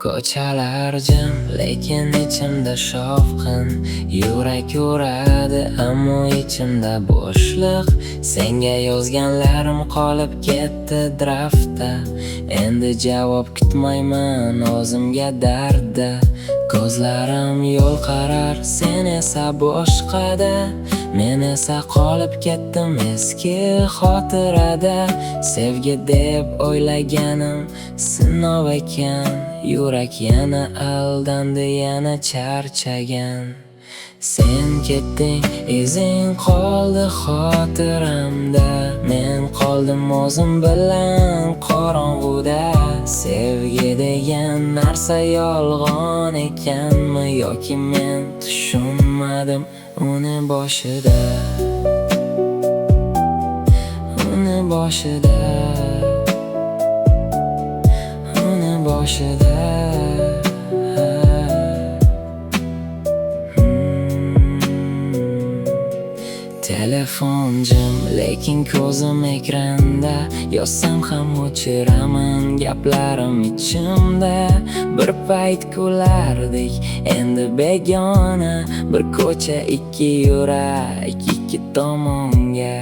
Ko'chalar jim, lekin ichimda shovqin. Yurak uradi, ammo ichimda bo'shliq. Senga yozganlarim qolib ketdi draftda. Endi javob kutmayman o'zimga dardda. Ko'zlarim yo'l qarar, sen esa boshqada. Men esa qolib ketdim eski xotirada. Sevgi deb o'ylaganim sinov ekan. Yurak yana aldandi, yana charchagan. Sen ketding, izing qoldi xotiramda. Men qoldim o'zim bilan qorong'uda. Sevgi degan narsa yolg'on ekanmi, yoki men tushunmadim uni boshida. Uni boshida. Uni boshida. Telefon jim, lekin ko'zim ekranda. Yozsam ham o'chiraman gaplarim ichimda. Bir payt kulardik, endi begona. Bir ko'cha, ikki yurak, ikki tomonga.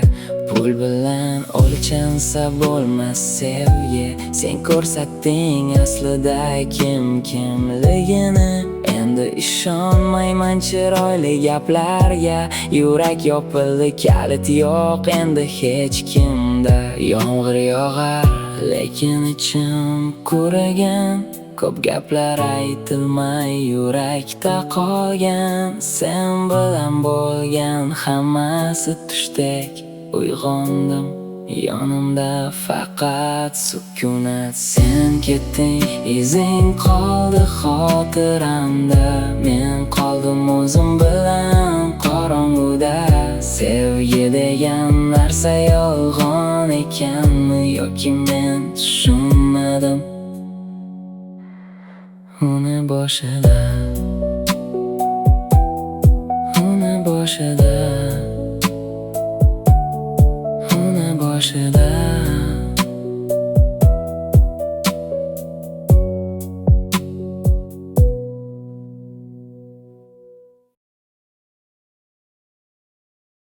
Pul bilan o'lchansa bo'lmas sevgi. Sen ko'rsatding aslida kim kimligini. Endi ishonmayman chiroyli gaplarga. Yurak yopildi, kalit yo'q endi hech kimda. Yomg'ir yog'ar, lekin ichim qurigan. Ko'p gaplar aytilmay yurakda qolgan. Sen bilan bo'lgan hammasi tushdek. Uyg'ondim, yonimda faqat sukunat. Sen ketding, izing qoldi xotiramda. Men qoldim o'zim bilan qorong'uda. Sevgi degan narsa yolg'on ekanmi, yoki men tushunmadim uni boshida. Uni boshida. Uni boshida.